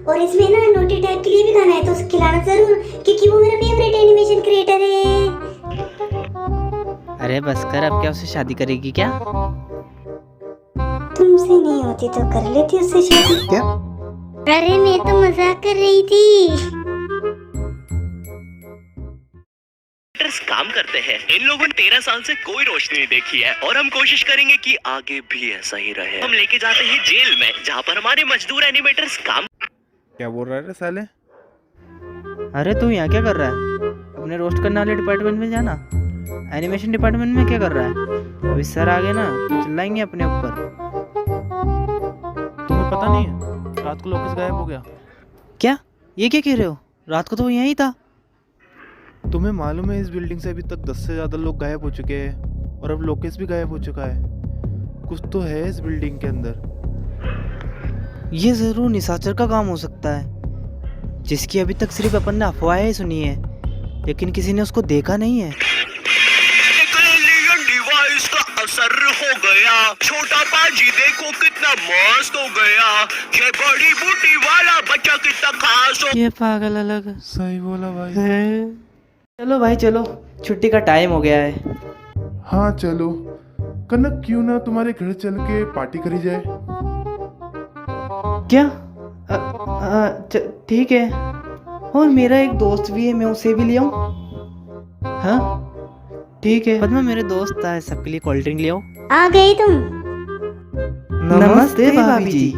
और इसमें ना नोटी टाइप के लिए भी गाना है, तो उसे खिलाना जरूर, क्योंकि वो मेरा फेवरेट एनिमेशन क्रिएटर है। अरे बस कर, अब क्या उससे शादी करेगी क्या? तुमसे नहीं होती तो कर लेती उससे शादी। क्या? अरे मैं तो मजाक कर रही थी। काम करते हैं। इन लोगों ने 13 साल से कोई रोशनी नहीं देखी है और हम कोशिश करेंगे कि आगे भी ऐसा ही रहे। हम लेके जाते हैं जेल में, जहाँ पर हमारे मजदूर एनिमेटर्स काम। क्या बोल रहा है रे साले? अरे तू यहाँ क्या कर रहा है? अपने रोस्ट करने वाले डिपार्टमेंट में जाना। एनिमेशन डिपार्टमेंट में क्या कर रहा है? अभी सर आ गए ना तो चिल्लाएंगे अपने ऊपर। तुम्हें पता नहीं है, रात को लोकेश गायब हो गया। क्या? ये क्या कह रहे हो? रात को तो वो यहीं था। तुम्हें मालूम है इस बिल्डिंग से अभी तक 10 से ज्यादा लोग गायब हो चुके हैं और अब लोकेश भी गायब हो चुका है। कुछ तो है इस बिल्डिंग के अंदर। ये जरूर निशाचर का काम हो सकता है, जिसकी अभी तक सिर्फ अपन ने अफवाहें ही सुनी है, लेकिन किसी ने उसको देखा नहीं है। डिवाइस का असर हो गया। छोटा पाजी देखो कितना मस्त हो गया। ये बड़ी बूटी वाला बच्चा कितना खास हो। ये पागल अलग। सही बोला भाई। चलो भाई चलो, छुट्टी का टाइम हो गया है। हाँ चलो कनक, क्यों ना तुम्हारे घर चल के पार्टी करी जाए। क्या? ठीक है। और मेरा एक दोस्त भी है, मैं उसे भी ले आऊं? हाँ ठीक है। पद्मा मेरे दोस्त आए, सबके लिए कोल्ड ड्रिंक ले आओ। आ गई तुम? नमस्ते भाभी जी।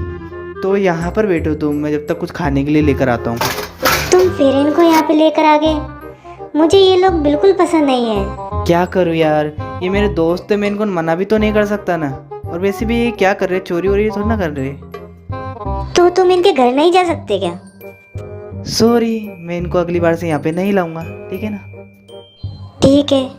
तो यहाँ पर बैठो तुम, मैं जब तक कुछ खाने के लिए लेकर आता हूँ। तुम फिर इनको यहाँ पे लेकर आ गए? मुझे ये लोग बिल्कुल पसंद नहीं है। क्या करूँ यार, ये मेरे दोस्त है, मैं इनको मना भी तो नहीं कर सकता ना। और वैसे भी ये क्या कर रहे, चोरी वोरी थोड़ी ना कर रहे। तो तुम इनके घर नहीं जा सकते क्या? सॉरी, मैं इनको अगली बार से यहाँ पे नहीं लाऊंगा, ठीक है ना? ठीक है।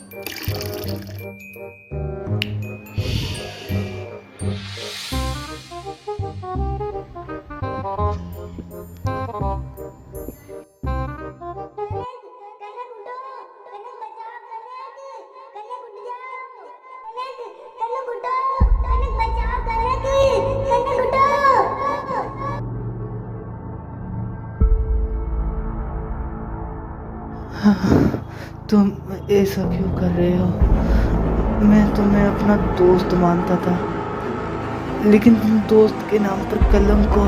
तुम ऐसा क्यों कर रहे हो? मैं तुम्हें अपना दोस्त मानता था, लेकिन तुम दोस्त के नाम पर कलंक हो।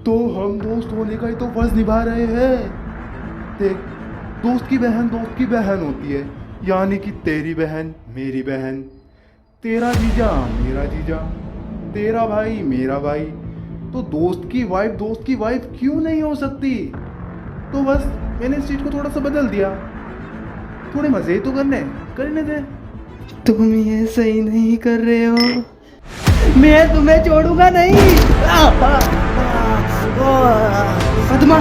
तो हम दोस्त होने का ही तो फर्ज निभा रहे हैं। देख, दोस्त की बहन होती है, यानी कि तेरी बहन मेरी बहन, तेरा जीजा मेरा जीजा, तेरा भाई मेरा भाई। तो दोस्त की वाइफ क्यों नहीं हो सकती? तो बस मैंने इस चीज को थोड़ा सा बदल दिया। थोड़े मजे ही तो करने दे। तुम ये सही नहीं कर रहे हो, मैं तुम्हें छोड़ूंगा नहीं। पद्मा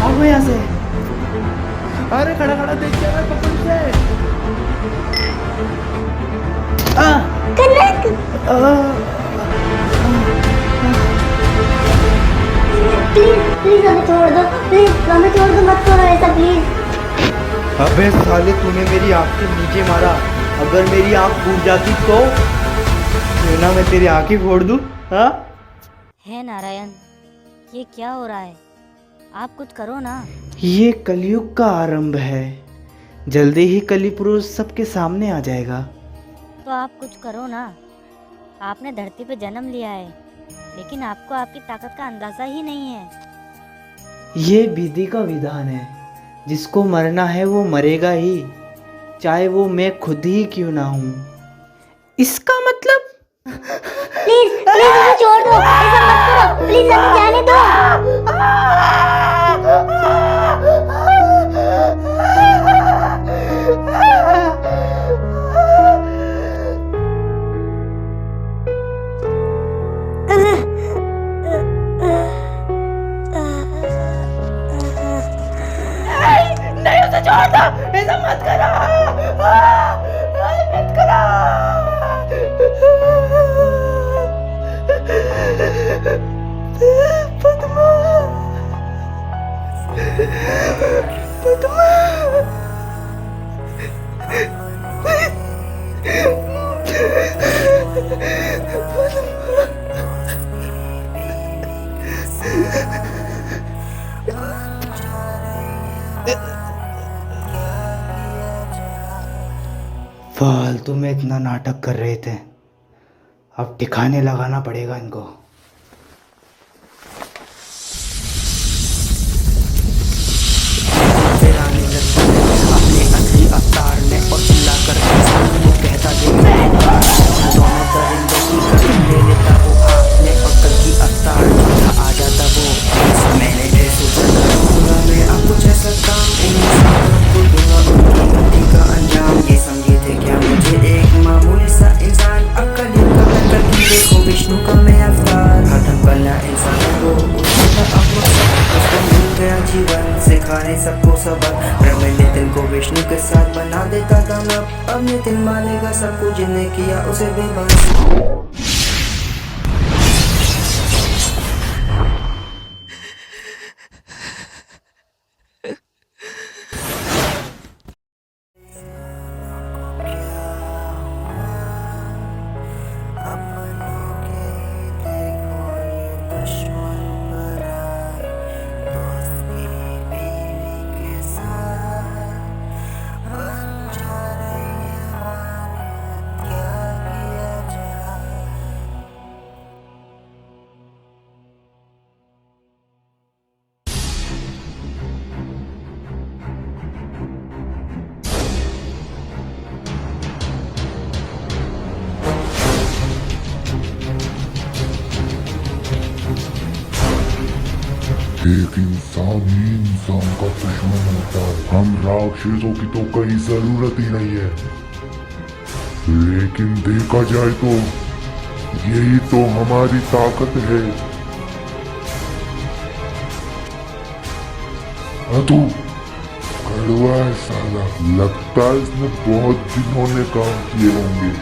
आओ यहाँ से। अरे खड़ा खड़ा देख क्या है, पकड़ से। कनक! प्लीज हमें छोड़ दो, प्लीज हमें छोड़ दो, मत करो ऐसा प्लीज। अबे साले, तूने मेरी आँख के नीचे मारा। अगर मेरी आँख फूट जाती तो क्यों ना मैं तेरी आँखें फोड़ दूँ। हाँ हे नारायण, ये क्या हो रहा है? आप कुछ करो ना। ये कलयुग का आरंभ है, जल्दी ही कली पुरुष सबके सामने आ जाएगा। तो आप कुछ करो ना। आपने धरती पे जन्म लिया है, लेकिन आपको आपकी ताकत का अंदाजा ही नहीं है। ये विधि का विधान है, जिसको मरना है वो मरेगा ही, चाहे वो मैं खुद ही क्यों ना हूँ। इसका मतलब प्लीज हमें छोड़ दो, ऐसा मत करो, प्लीज हमें जाने दो। नहीं, उसे छोड़ दो, ऐसा मत करो, मत करो। पद्मा फालतू में इतना नाटक कर रहे थे, अब ठिकाने लगाना पड़ेगा इनको। अपने असली अवतार में और चिल्ला कर कहता दोनों दरिंदों की कसम ले लेता वो आपने, और कल की अवतार आ जाता वो। मैंने जैसे दूंगा मैं अब कुछ ऐसा काम को दूंगा उनकी गलती का अंजाम। ये समझे थे क्या मुझे एक मामूली सा इंसान, अक्ल का कर देखो विष्णु का मैं अवतार। खत्म करना इंसान को उसका मिल गया जीवन, सिखाने सबको सबक। ब्रह्म नितिन को विष्णु के साथ बना देता दानव, अब नितिन मानेगा सबको जिन्हें किया उसे बेबस। एक इंसान ही इंसान का दुश्मन होता है। हम राक्षसों की तो कहीं जरूरत ही नहीं है, लेकिन देखा जाए तो यही तो हमारी ताकत है। तू कड़वा है साला, लगता है इसने बहुत दिनों ने काम किए होंगे।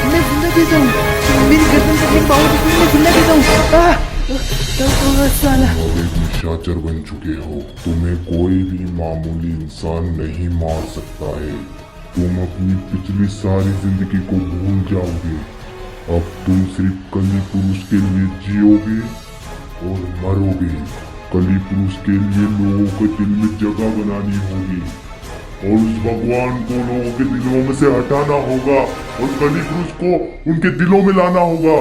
मैं जिंदा कैसा हूँ? मेरी गर्दन से एक पावर मैं जिंदा कैसा हूँ? साला एक निशाचर बन चुके हो, तुम्हें कोई भी मामूली इंसान नहीं मार सकता है। तुम अपनी पिछली सारी जिंदगी को भूल जाओगे। अब तुम सिर्फ कली पुरुष के लिए जियोगे और मरोगे। कली पुरुष के लिए लोगों के दिल में जगह बनानी होगी और उस भगवान को लोगों के दिलों में से हटाना होगा और कली पुरुष को उनके दिलों में लाना होगा।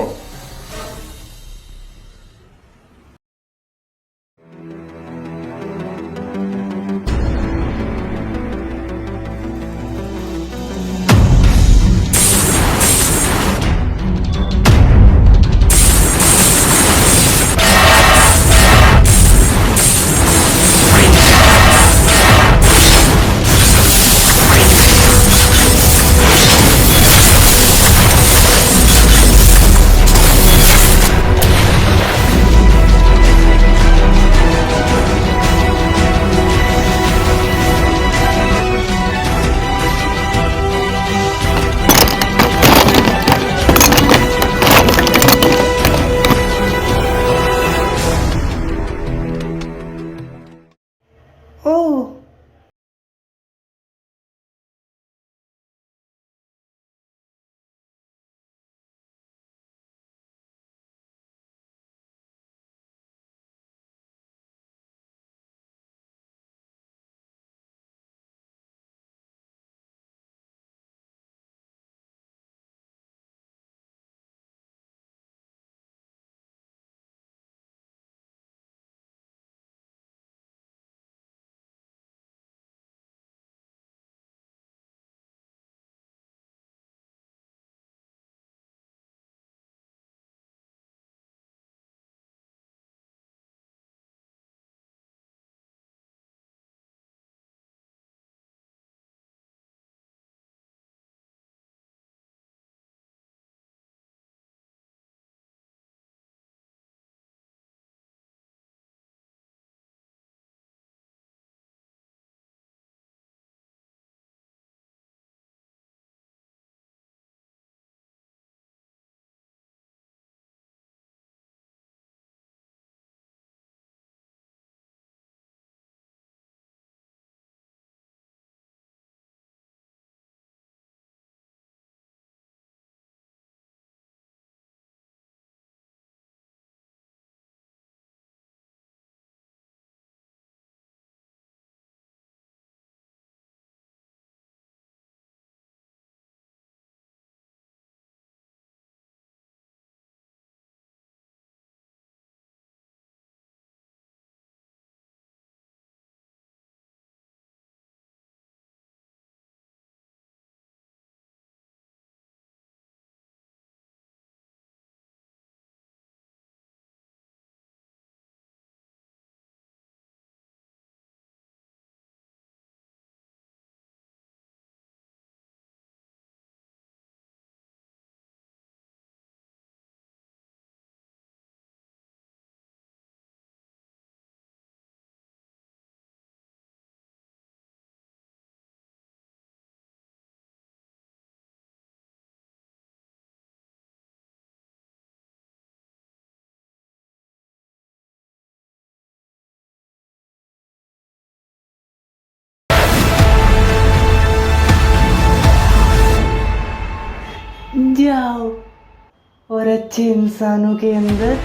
और अच्छे इंसानों के अंदर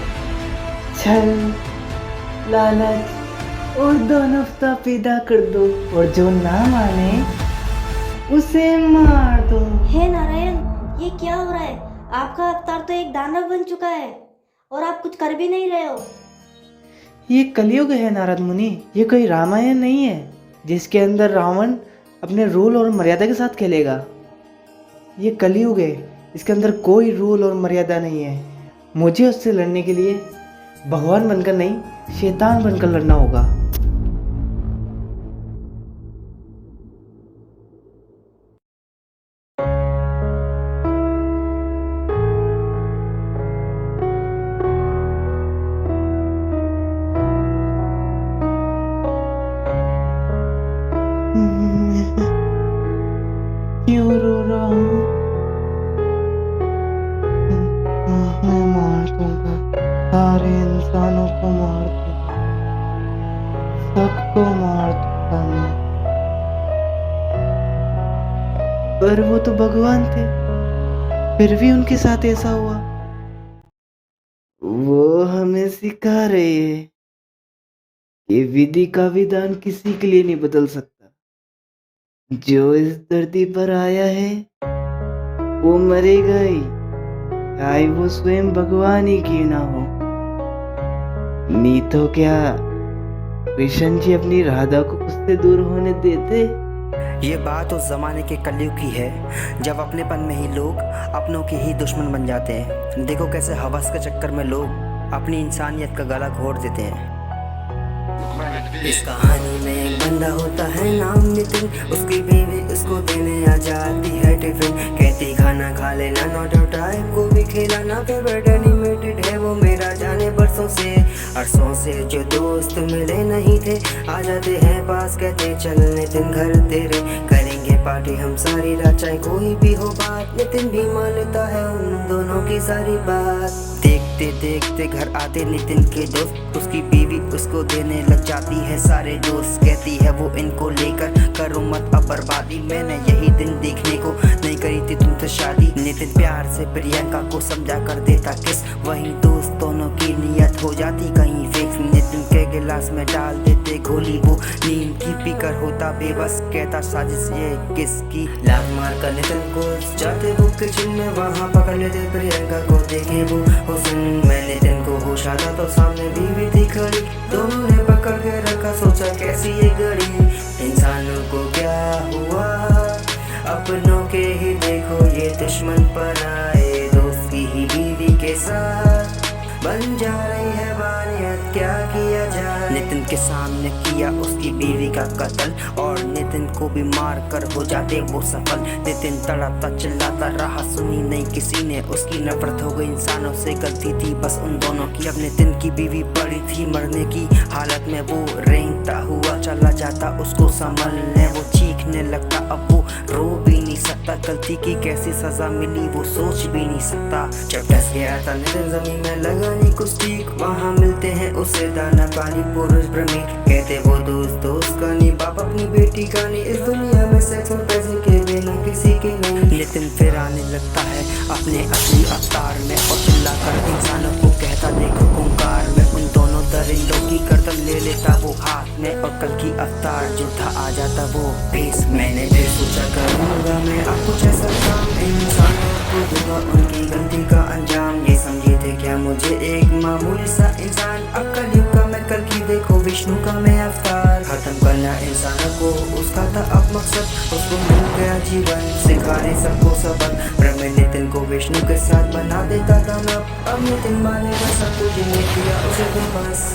छल, लालच और दानवता पैदा कर दो, और जो ना माने उसे मार दो। हे नारायण, ये क्या हो रहा है? आपका अवतार तो एक दानव बन चुका है और आप कुछ कर भी नहीं रहे हो। ये कलयुग है नारद मुनि, ये कोई रामायण नहीं है जिसके अंदर रावण अपने रूल और मर्यादा के साथ खेलेगा। ये कलयुग है, इसके अंदर कोई रूल और मर्यादा नहीं है। मुझे उससे लड़ने के लिए भगवान बनकर नहीं, शैतान बनकर लड़ना होगा। क्यों रो रहा हूँ? मैं मार दूंगा, सारे इंसानों को मार दूंगा, सबको मार दूंगा मैं। पर वो तो भगवान थे, फिर भी उनके साथ ऐसा हुआ। वो हमें सिखा रहे हैं कि विधि का विधान किसी के लिए नहीं बदल सकता। जो इस धरती पर आया है वो मरेगा ही, चाहे वो स्वयं भगवान ही क्यों ना हो। नहीं तो क्या कृष्ण जी अपनी राधा को उससे दूर होने देते? ये बात उस जमाने के कलयुग की है जब अपनेपन में ही लोग अपनों के ही दुश्मन बन जाते हैं। देखो कैसे हवस के चक्कर में लोग अपनी इंसानियत का गला घोट देते हैं। इस कहानी में एक बंदा होता है नाम नितिन, उसकी बीवी उसको देने आ जाती है टिफिन। कहती खाना खा लेना, नॉट आउट टाइप को भी खिलाना, फेवरेट एनिमेटेड है वो मेरा जाने बरसों से। अरसों से जो दोस्त मिले नहीं थे आ जाते हैं पास, कहते चल नितिन घर तेरे करेंगे पार्टी हम सारी रात, चाहे कोई भी हो बात। नितिन भी मान लेता है उन दोनों की सारी बात। देखते देखते घर आते नितिन के दोस्त, उसकी बीवी उसको देने लग जाती है सारे दोस्त। कहती है वो इनको लेकर करो मत अब बर्बादी, मैंने यही दिन देखने को नहीं करी थी तुमसे शादी। नितिन प्यार से प्रियंका को समझा कर देता किस, वहीं दोस्त दोनों की नियत हो जाती कहीं फिक्स। नितिन के गिलास में डाल देते गोली, वो नींद की पीकर होता बेबस, कहता साजिश ये किसकी। लात मार कर नितिन को जाते वो किचन में, वहाँ पकड़ लेते प्रियंका को, देखे वो हुस्न में नितिन को होश आता तो सामने बीवी थी खड़ी। दोनों ने पकड़ के रखा, सोचा कैसी ये घड़ी। इंसानों को क्या हुआ अपनों के ही देखो, ये दुश्मन पर आए दोस्त की ही बीवी के साथ बन जा रही है वानियत, क्या किया जाए। नितिन के सामने किया उसकी बीवी का कत्ल और नितिन को भी मार कर हो जाते वो सफल। नितिन तड़पता चिल्लाता रहा, सुनी नहीं किसी ने उसकी, नफरत हो गई इंसानों से, गलती थी बस उन दोनों की। अब नितिन की बीवी पड़ी थी मरने की हालत में, वो रेंगता हुआ चला जाता उसको संभलने, वो चीखने लगता अब वो रो भी नहीं सकता। गलती की कैसी सजा मिली वो सोच भी नहीं सकता। जब डस गया था नितिन जमीन में लगा नहीं कुछ ठीक, वहाँ मिलते हैं उसे दाना पानी पुरुष भ्रमिक। कहते वो दोस्त का नहीं, बाप अपनी बेटी का नहीं, इस दुनिया में सेक्स और पैसे के बिना किसी के नहीं। नितिन फिर आने लगता है अपने असली अवतार में और चिल्लाकर इंसानों को कहता देखो ओंकार में, उन दोनों दरिंदों की गर्दन ले लेता वो हाथ में, और कल की अवतार जो था आ जाता वो भेस। मैंने फिर सोचा करूँगा मैं अब कुछ ऐसा काम, इंसानों को दूंगा उनकी गलती का अंजाम। ये समझे थे क्या मुझे एक मामूली सा इंसान, अब कलयुग का मैं कल की देखो विष्णु का मैं अवतार। खत्म करना इंसानों को उसका था अब मकसद, उसको मिल गया जीवन सिखाने सबको सबक। ब्रह्म नितिन को विष्णु के साथ बना देता दानव, अब नितिन मानेगा सब कुछ किया उसे तो बस।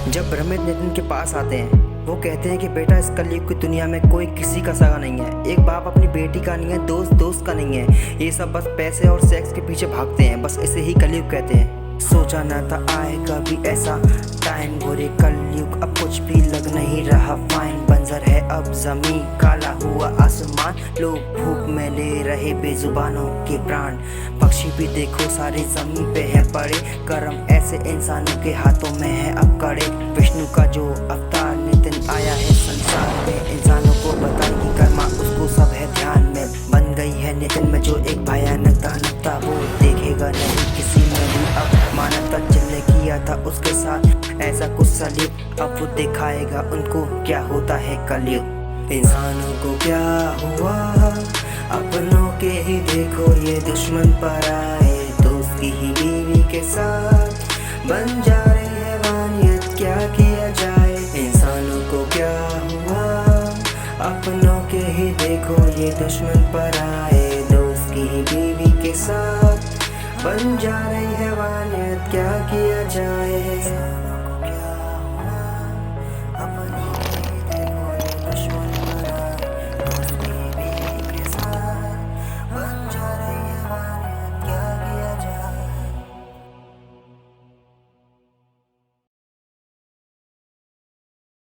जब ब्रह्म नितिन के पास आते हैं वो कहते हैं कि बेटा इस कलयुग की दुनिया में कोई किसी का सगा नहीं है, एक बाप अपनी बेटी का नहीं है, दोस्त दोस्त का नहीं है, ये सब बस पैसे और सेक्स के पीछे भागते हैं, बस इसे ही कलयुग कहते हैं। सोचा ना था आएगा भी ऐसा टाइम, गोरे कलयुग अब कुछ भी लग नहीं रहा फाइन। बंजर है अब जमीन, काला हुआ आसमान, लोग भूख में ले रहे बेजुबानों के प्राण। पक्षी भी देखो सारे जमीन पे है पड़े, कर्म ऐसे इंसानों के हाथों में है अब कड़े। विष्णु का जो अवतार नितिन आया है संसार में, इंसानों को बताएगी कर्मा उसको सब है ध्यान में। बन गई है नितिन में जो एक भयानक दानवता, वो देखेगा नहीं किसी था उसके साथ ऐसा कुछ सलूक, अब वो दिखाएगा उनको क्या होता है कलयुग। इंसानों को क्या हुआ, अपनों के ही देखो ये दुश्मन पर आए, दोस्त की ही बीवी के साथ बन जा रही है वानियत, क्या किया जाए। इंसानों को क्या हुआ, अपनों के ही देखो ये दुश्मन पर आए, दोस्त की ही बीवी के साथ बन जा रही है वानियत, क्या किया जाए।